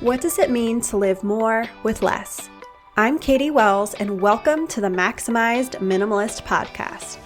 What does it mean to live more with less? I'm Katie Wells, and welcome to the Maximized Minimalist Podcast.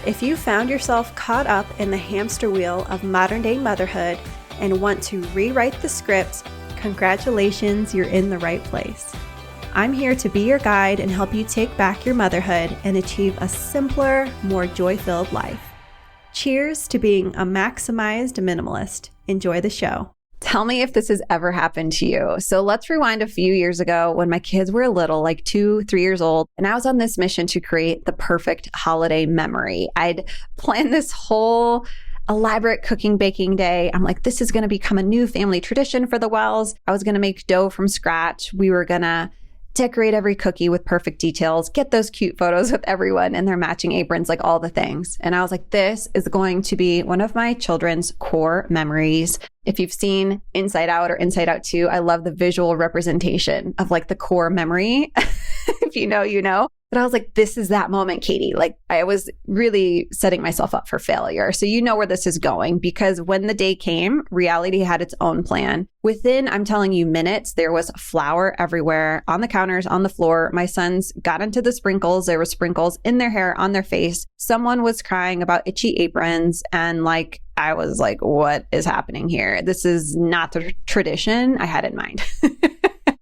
If you found yourself caught up in the hamster wheel of modern-day motherhood and want to rewrite the script, congratulations, you're in the right place. I'm here to be your guide and help you take back your motherhood and achieve a simpler, more joy-filled life. Cheers to being a maximized minimalist. Enjoy the show. Tell me if this has ever happened to you. So let's rewind a few years ago when my kids were little, like 2-3 years old, and I was on this mission to create the perfect holiday memory. I'd planned this whole elaborate cooking, baking day. I'm like, this is going to become a new family tradition for the Wells. I was going to make dough from scratch. We were going to decorate every cookie with perfect details, get those cute photos with everyone in their matching aprons, like all the things. And I was like, this is going to be one of my children's core memories. If you've seen Inside Out or Inside Out 2, I love the visual representation of like the core memory. If you know, you know. But I was like, this is that moment, Katie. Like I was really setting myself up for failure. So you know where this is going, because when the day came, reality had its own plan. Within, I'm telling you, minutes, there was flour everywhere, on the counters, on the floor. My sons got into the sprinkles. There were sprinkles in their hair, on their face. Someone was crying about itchy aprons. And like, I was like, what is happening here? This is not the tradition I had in mind.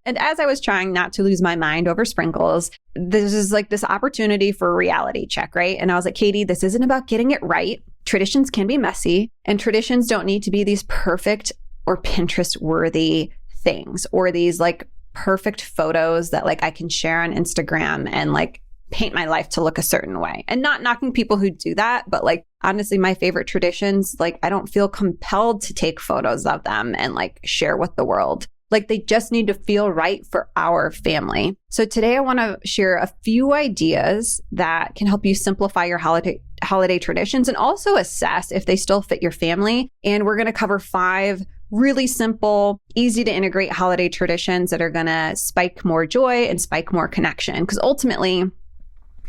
And as I was trying not to lose my mind over sprinkles, this is like this opportunity for a reality check, right? And I was like, Katie, this isn't about getting it right. Traditions can be messy, and traditions don't need to be these perfect or Pinterest-worthy things or these like perfect photos that like I can share on Instagram and like paint my life to look a certain way. And not knocking people who do that, but like honestly, my favorite traditions, like I don't feel compelled to take photos of them and like share with the world. Like they just need to feel right for our family. So today I want to share a few ideas that can help you simplify your holiday traditions and also assess if they still fit your family. And we're going to cover 5 really simple, easy to integrate holiday traditions that are going to spike more joy and spike more connection. Because ultimately,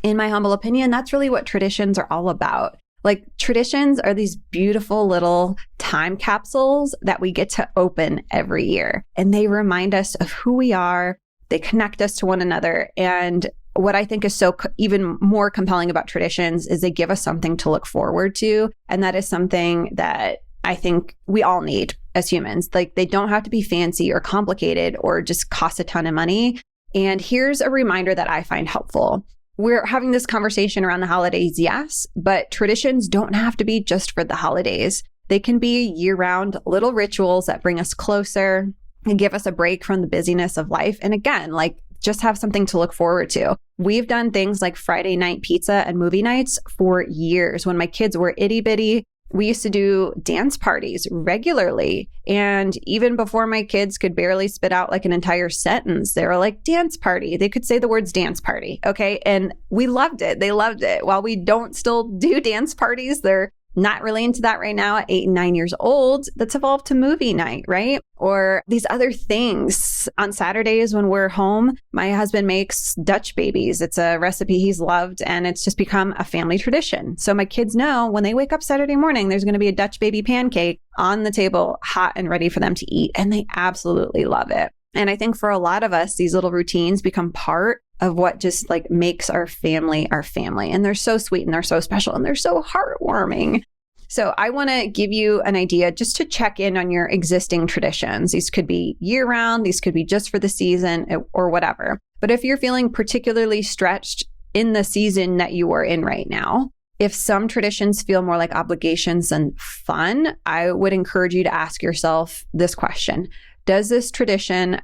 in my humble opinion, that's really what traditions are all about. Like traditions are these beautiful little time capsules that we get to open every year. And they remind us of who we are. They connect us to one another. And what I think is so even more compelling about traditions is they give us something to look forward to. And that is something that I think we all need as humans. Like they don't have to be fancy or complicated or just cost a ton of money. And here's a reminder that I find helpful. We're having this conversation around the holidays, yes, but traditions don't have to be just for the holidays. They can be year-round little rituals that bring us closer and give us a break from the busyness of life. And again, like just have something to look forward to. We've done things like Friday night pizza and movie nights for years. When my kids were itty bitty, we used to do dance parties regularly. And even before my kids could barely spit out like an entire sentence, they were like, dance party. They could say the words dance party. Okay. And we loved it. They loved it. While we don't still do dance parties, they're not really into that right now at 8 and 9 years old. That's evolved to movie night, right? Or these other things. On Saturdays when we're home, my husband makes Dutch babies. It's a recipe he's loved, and it's just become a family tradition. So my kids know when they wake up Saturday morning, there's going to be a Dutch baby pancake on the table, hot and ready for them to eat. And they absolutely love it. And I think for a lot of us, these little routines become part of what just like makes our family. And they're so sweet and they're so special and they're so heartwarming. So I want to give you an idea just to check in on your existing traditions. These could be year round, these could be just for the season or whatever. But if you're feeling particularly stretched in the season that you are in right now, if some traditions feel more like obligations than fun, I would encourage you to ask yourself this question. Does this tradition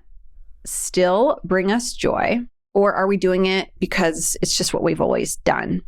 still bring us joy? Or are we doing it because it's just what we've always done?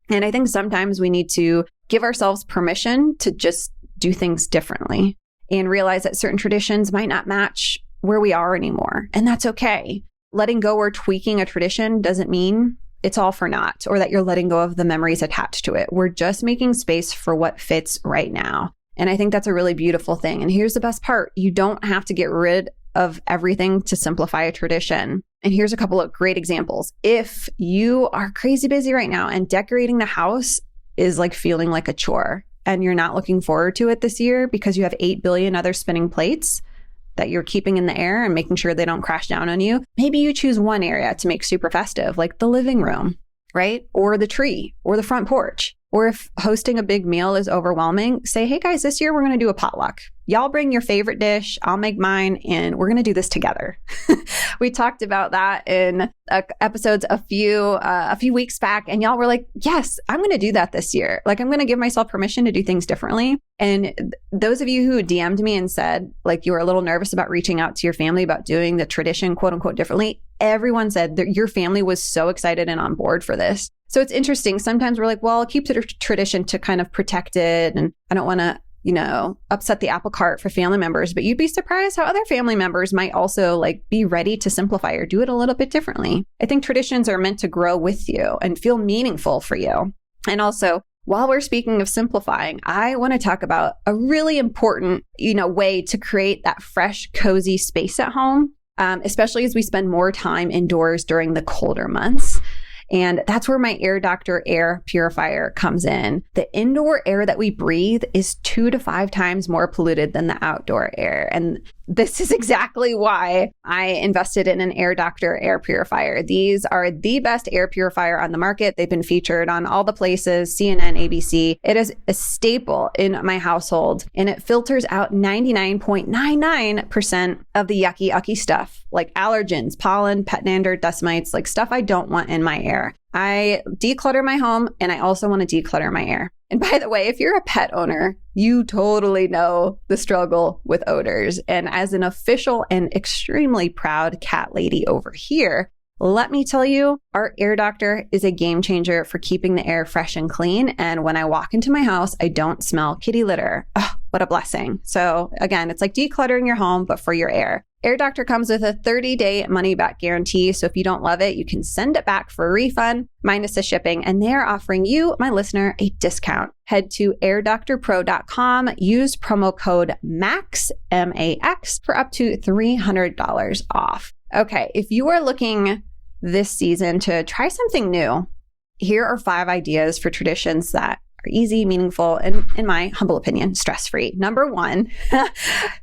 And I think sometimes we need to give ourselves permission to just do things differently and realize that certain traditions might not match where we are anymore. And that's okay. Letting go or tweaking a tradition doesn't mean it's all for naught or that you're letting go of the memories attached to it. We're just making space for what fits right now. And I think that's a really beautiful thing. And here's the best part. You don't have to get rid of everything to simplify a tradition. And here's a couple of great examples. If you are crazy busy right now and decorating the house is like feeling like a chore and you're not looking forward to it this year because you have 8 billion other spinning plates, that you're keeping in the air and making sure they don't crash down on you. Maybe you choose one area to make super festive, like the living room, right? Or the tree or the front porch. Or if hosting a big meal is overwhelming, say, hey guys, this year we're going to do a potluck. Y'all bring your favorite dish, I'll make mine, and we're going to do this together. We talked about that in episodes a few weeks back, and y'all were like, yes, I'm going to do that this year. Like, I'm going to give myself permission to do things differently. And those of you who DM'd me and said, like, you were a little nervous about reaching out to your family about doing the tradition, quote unquote, differently, everyone said that your family was so excited and on board for this. So it's interesting. Sometimes we're like, well, I'll keep the tradition to kind of protect it. And I don't want to, upset the apple cart for family members, but you'd be surprised how other family members might also like be ready to simplify or do it a little bit differently. I think traditions are meant to grow with you and feel meaningful for you. And also, while we're speaking of simplifying, I want to talk about a really important, way to create that fresh, cozy space at home, especially as we spend more time indoors during the colder months. And that's where my Air Doctor air purifier comes in. The indoor air that we breathe is 2 to 5 times more polluted than the outdoor air. And this is exactly why I invested in an Air Doctor air purifier. These are the best air purifier on the market. They've been featured on all the places, CNN, ABC. It is a staple in my household, and it filters out 99.99% of the yucky stuff, like allergens, pollen, pet dander, dust mites, like stuff I don't want in my air. I declutter my home, and I also want to declutter my air. And by the way, if you're a pet owner, you totally know the struggle with odors. And as an official and extremely proud cat lady over here, let me tell you, our Air Doctor is a game changer for keeping the air fresh and clean. And when I walk into my house, I don't smell kitty litter. Oh, what a blessing. So again, it's like decluttering your home, but for your air. Air Doctor comes with a 30-day money-back guarantee. So if you don't love it, you can send it back for a refund, minus the shipping. And they're offering you, my listener, a discount. Head to airdoctorpro.com, use promo code MAX, M-A-X, for up to $300 off. Okay, if you are looking this season to try something new, here are 5 ideas for traditions that are easy, meaningful, and in my humble opinion, stress-free. Number 1,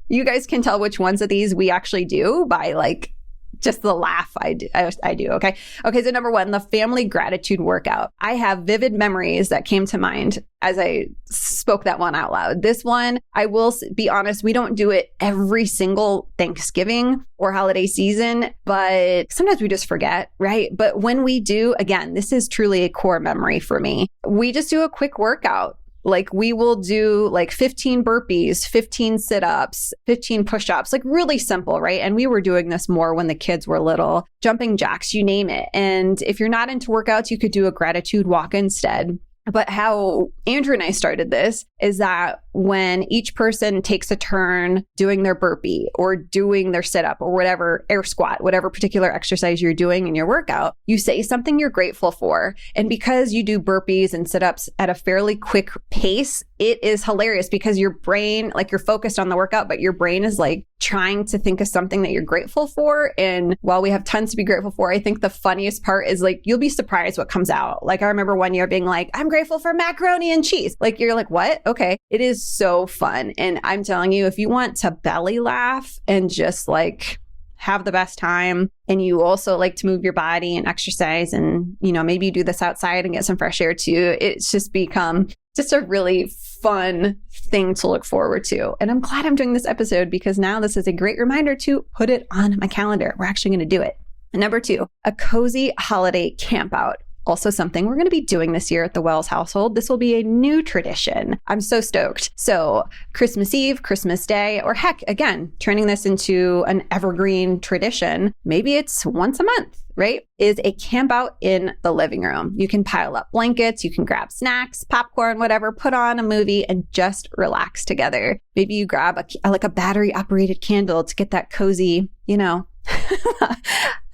you guys can tell which ones of these we actually do by like just the laugh I do. Okay, so number 1, the family gratitude workout. I have vivid memories that came to mind as I spoke that one out loud. This one, I will be honest, we don't do it every single Thanksgiving or holiday season, but sometimes we just forget, right? But when we do, again, this is truly a core memory for me. We just do a quick workout. Like we will do like 15 burpees, 15 sit-ups, 15 push-ups, like really simple, right? And we were doing this more when the kids were little, jumping jacks, you name it. And if you're not into workouts, you could do a gratitude walk instead. But how Andrew and I started this is that when each person takes a turn doing their burpee or doing their sit-up or whatever, air squat, whatever particular exercise you're doing in your workout, you say something you're grateful for. And because you do burpees and sit-ups at a fairly quick pace, it is hilarious because your brain, like you're focused on the workout, but your brain is like trying to think of something that you're grateful for. And while we have tons to be grateful for, I think the funniest part is like, you'll be surprised what comes out. Like I remember one year being like, I'm grateful for macaroni and cheese. Like you're like, what? Okay. It is so fun. And I'm telling you, if you want to belly laugh and just like have the best time, and you also like to move your body and exercise and, maybe you do this outside and get some fresh air too, it's just become just a really fun thing to look forward to. And I'm glad I'm doing this episode because now this is a great reminder to put it on my calendar. We're actually going to do it. And number 2, a cozy holiday camp out. Also something we're going to be doing this year at the Wells household. This will be a new tradition. I'm so stoked. So Christmas Eve, Christmas Day, or heck, again, turning this into an evergreen tradition, maybe it's once a month, right? Is a camp out in the living room. You can pile up blankets, you can grab snacks, popcorn, whatever, put on a movie and just relax together. Maybe you grab a battery operated candle to get that cozy,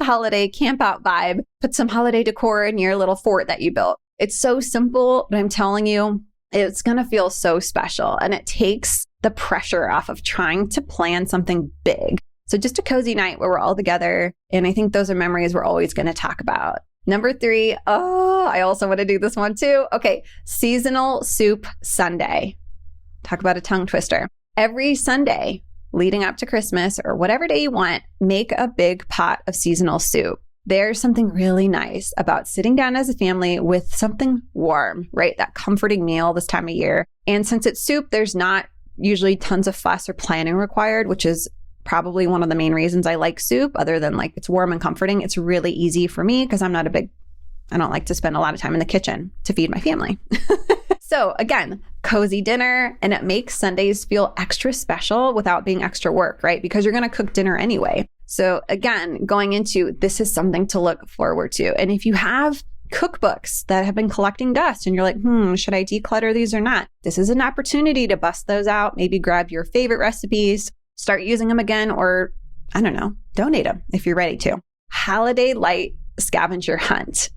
holiday camp out vibe. Put some holiday decor in your little fort that you built. It's so simple, but I'm telling you, it's going to feel so special. And it takes the pressure off of trying to plan something big. So just a cozy night where we're all together. And I think those are memories we're always going to talk about. Number 3, I also want to do this one too. Okay, seasonal soup Sunday. Talk about a tongue twister. Every Sunday, leading up to Christmas or whatever day you want, make a big pot of seasonal soup. There's something really nice about sitting down as a family with something warm, right? That comforting meal this time of year. And since it's soup, there's not usually tons of fuss or planning required, which is probably one of the main reasons I like soup, other than like it's warm and comforting. It's really easy for me because I don't like to spend a lot of time in the kitchen to feed my family. So again, cozy dinner, and it makes Sundays feel extra special without being extra work, right? Because you're going to cook dinner anyway. So again, going into this is something to look forward to. And if you have cookbooks that have been collecting dust and you're like, should I declutter these or not? This is an opportunity to bust those out, maybe grab your favorite recipes, start using them again, or I don't know, donate them if you're ready to. Holiday light scavenger hunt.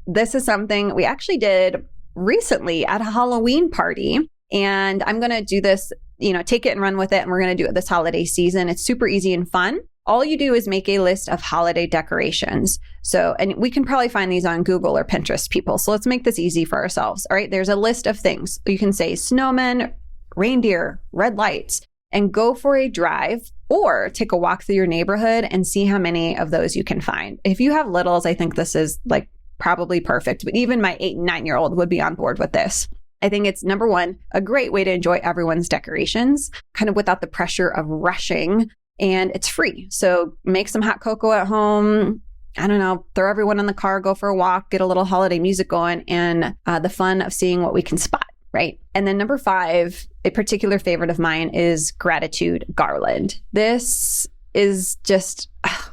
This is something we actually did recently at a Halloween party. And I'm going to do this, take it and run with it. And we're going to do it this holiday season. It's super easy and fun. All you do is make a list of holiday decorations. So, and we can probably find these on Google or Pinterest, people. So let's make this easy for ourselves. All right. There's a list of things. You can say snowmen, reindeer, red lights, and go for a drive or take a walk through your neighborhood and see how many of those you can find. If you have littles, I think this is like probably perfect, but even my 8 and 9-year-old would be on board with this. I think it's number one, a great way to enjoy everyone's decorations, kind of without the pressure of rushing, and it's free. So make some hot cocoa at home. I don't know, throw everyone in the car, go for a walk, get a little holiday music going, and the fun of seeing what we can spot, right? And then number 5, a particular favorite of mine is gratitude garland. This is just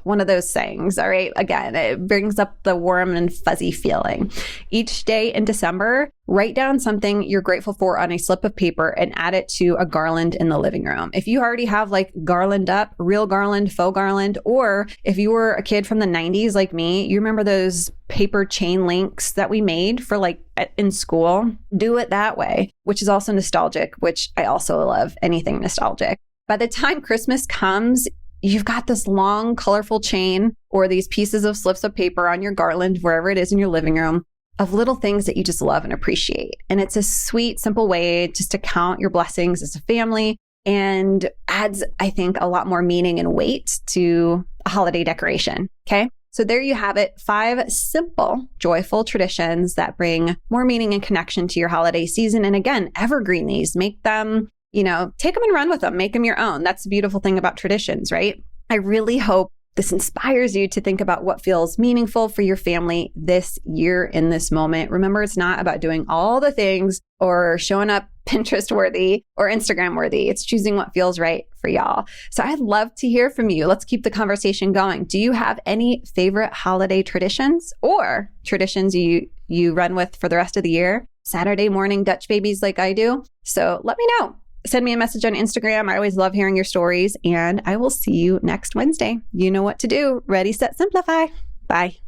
one of those things, all right? Again, it brings up the warm and fuzzy feeling. Each day in December, write down something you're grateful for on a slip of paper and add it to a garland in the living room. If you already have like garland up, real garland, faux garland, or if you were a kid from the 90s like me, you remember those paper chain links that we made for like in school? Do it that way, which is also nostalgic, which I also love anything nostalgic. By the time Christmas comes, you've got this long, colorful chain or these pieces of slips of paper on your garland, wherever it is in your living room, of little things that you just love and appreciate. And it's a sweet, simple way just to count your blessings as a family and adds, I think, a lot more meaning and weight to a holiday decoration. Okay. So there you have it. 5 simple, joyful traditions that bring more meaning and connection to your holiday season. And again, evergreen these, make them, take them and run with them, make them your own. That's the beautiful thing about traditions, right? I really hope this inspires you to think about what feels meaningful for your family this year in this moment. Remember, it's not about doing all the things or showing up Pinterest worthy or Instagram worthy. It's choosing what feels right for y'all. So I'd love to hear from you. Let's keep the conversation going. Do you have any favorite holiday traditions or traditions you run with for the rest of the year? Saturday morning Dutch babies like I do. So let me know. Send me a message on Instagram. I always love hearing your stories, and I will see you next Wednesday. You know what to do. Ready, set, simplify. Bye.